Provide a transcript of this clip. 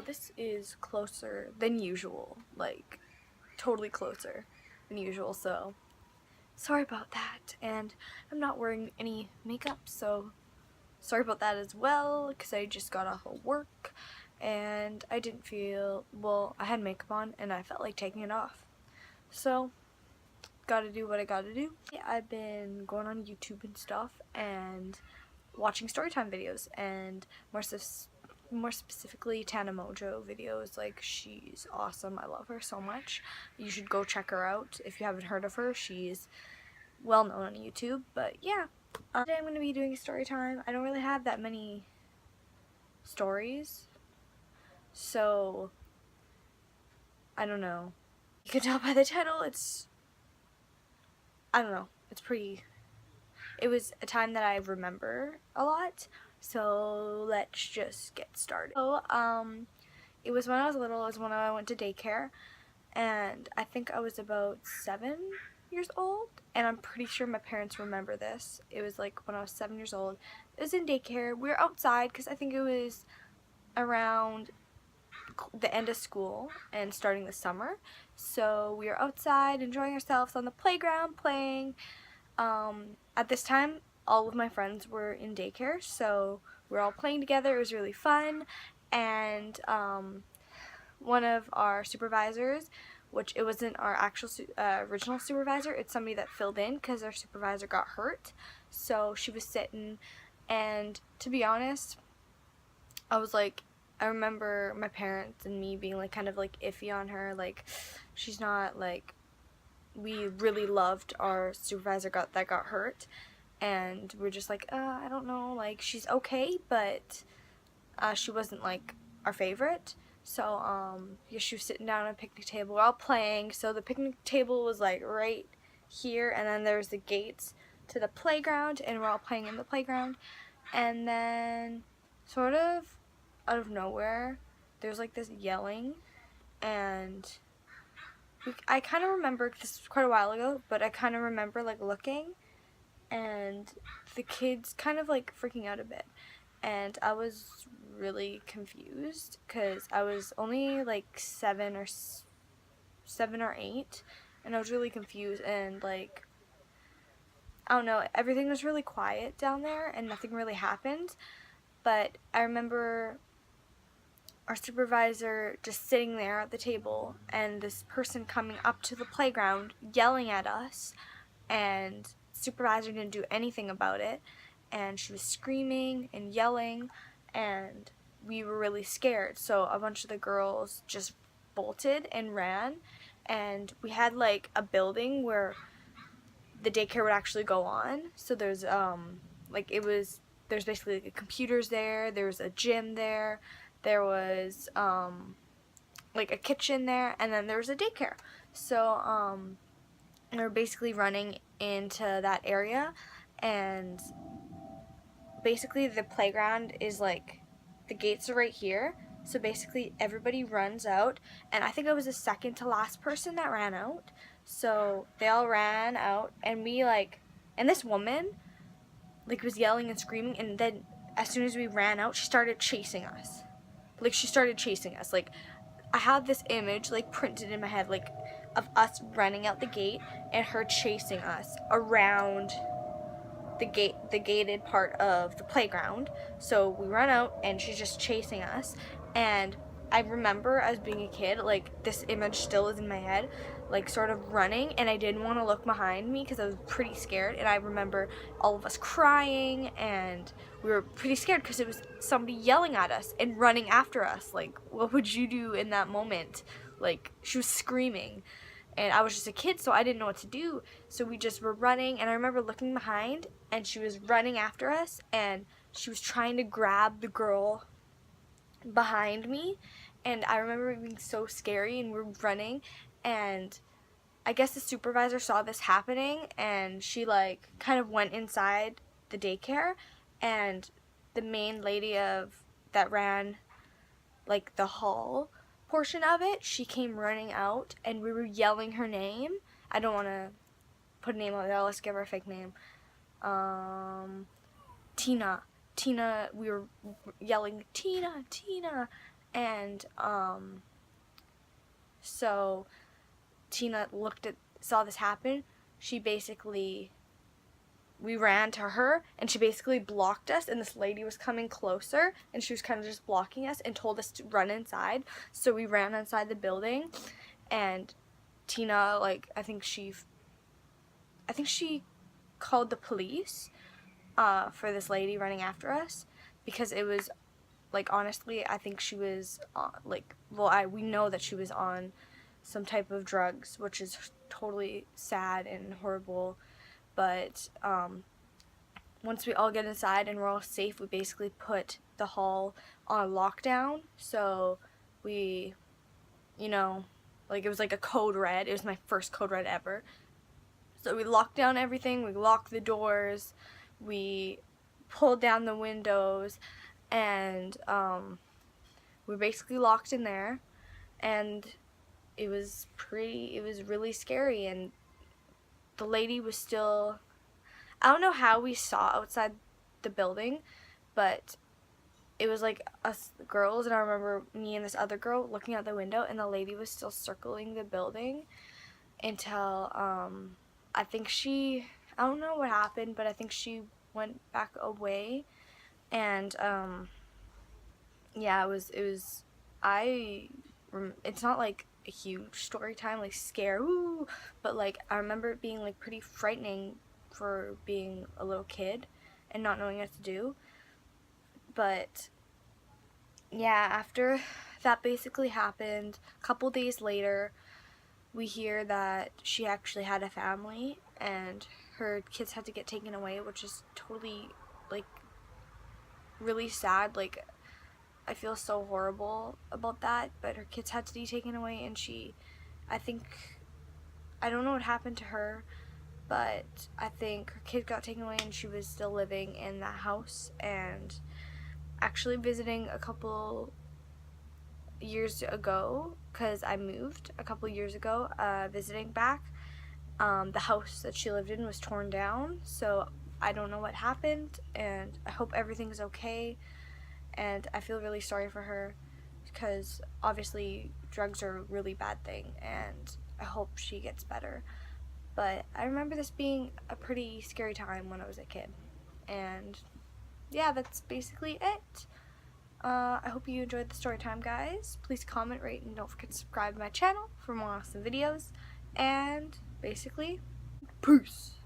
this is closer than usual, like totally closer than usual, so sorry about that. And I'm not wearing any makeup, so sorry about that as well, because I just got off of work and I didn't feel, well, I had makeup on and I felt like taking it off. So, gotta do what I gotta do. I've been going on YouTube and stuff and watching Storytime videos, and more specifically Tana Mojo videos. Like, she's awesome. I love her so much. You should go check her out if you haven't heard of her. She's well known on YouTube. But yeah, today I'm going to be doing a story time. I don't really have that many stories, so I don't know. You can tell by the title, I don't know, it was a time that I remember a lot, so let's just get started. So, it was when I was little. It was when I went to daycare, and I think I was about 7 years old, and I'm pretty sure my parents remember this. It was like when I was 7 years old. It was in daycare. We were outside because I think it was around the end of school and starting the summer, so we were outside enjoying ourselves on the playground playing. At this time, all of my friends were in daycare, so we were all playing together. It was really fun, and one of our supervisors, which it wasn't our actual original supervisor, it's somebody that filled in because our supervisor got hurt, so she was sitting, and to be honest, I remember my parents and me being like kind of like iffy on her, like she's not like, we really loved our supervisor that got hurt, and we're just like, I don't know, like she's okay, but she wasn't like our favorite. So yeah, she was sitting down at a picnic table, we're all playing, so the picnic table was like right here, and then there's the gates to the playground, and we're all playing in the playground, and then sort of out of nowhere there's like this yelling, and I kind of remember, this was quite a while ago, but I kind of remember like looking and the kids kind of like freaking out a bit, and I was really confused because I was only like 7 or 8, and I was really confused, and like, I don't know, everything was really quiet down there and nothing really happened. But I remember our supervisor just sitting there at the table, and this person coming up to the playground yelling at us, and supervisor didn't do anything about it, and she was screaming and yelling, and we were really scared, so a bunch of the girls just bolted and ran, and we had like a building where the daycare would actually go on, so there's there's basically like computers there, there was a gym there, there was like a kitchen there, and then there was a daycare. So we were basically running into that area, and basically the playground is like, the gates are right here, so basically everybody runs out, and I think I was the second to last person that ran out, so they all ran out, and and this woman like was yelling and screaming, and then as soon as we ran out, she started chasing us. Like, I have this image like printed in my head, like of us running out the gate and her chasing us around the gated part of the playground. So we run out and she's just chasing us, and I remember as being a kid, like this image still is in my head, like sort of running, and I didn't want to look behind me because I was pretty scared, and I remember all of us crying, and we were pretty scared because it was somebody yelling at us and running after us. Like, what would you do in that moment? Like, she was screaming, and I was just a kid, so I didn't know what to do, so we just were running, and I remember looking behind, and she was running after us, and she was trying to grab the girl behind me, and I remember it being so scary, and we're running, and I guess the supervisor saw this happening, and she like kind of went inside the daycare, and the main lady that ran like the hall portion of it, she came running out, and we were yelling her name. I don't want to put a name out there, let's give her a fake name. Tina, we were yelling, Tina, And so Tina saw this happen. We ran to her, and she basically blocked us, and this lady was coming closer, and she was kind of just blocking us and told us to run inside. So we ran inside the building, and Tina, like, I think she called the police for this lady running after us, because it was, like, honestly, I think she was we know that she was on some type of drugs, which is totally sad and horrible. But once we all get inside and we're all safe, we basically put the hall on lockdown. So we, like, it was like a code red. It was my first code red ever. So we locked down everything. We locked the doors. We pulled down the windows, and we're basically locked in there. And it was really scary. And the lady was still, I don't know how we saw outside the building, but it was like us girls, and I remember me and this other girl looking out the window, and the lady was still circling the building until I don't know what happened, but I think she went back away. And yeah, it's not like a huge story time, like scare, woo, but like I remember it being like pretty frightening for being a little kid and not knowing what to do. But yeah, after that basically happened, a couple days later, we hear that she actually had a family and her kids had to get taken away, which is totally, like, really sad. Like, I feel so horrible about that, but her kids had to be taken away, and I don't know what happened to her, but I think her kid got taken away and she was still living in that house. And actually visiting a couple years ago, because I moved a couple years ago, visiting back, the house that she lived in was torn down. So I don't know what happened, and I hope everything's okay. And I feel really sorry for her, because obviously drugs are a really bad thing, and I hope she gets better. But I remember this being a pretty scary time when I was a kid. And yeah, that's basically it. I hope you enjoyed the story time, guys. Please comment, rate, and don't forget to subscribe to my channel for more awesome videos. And basically, peace!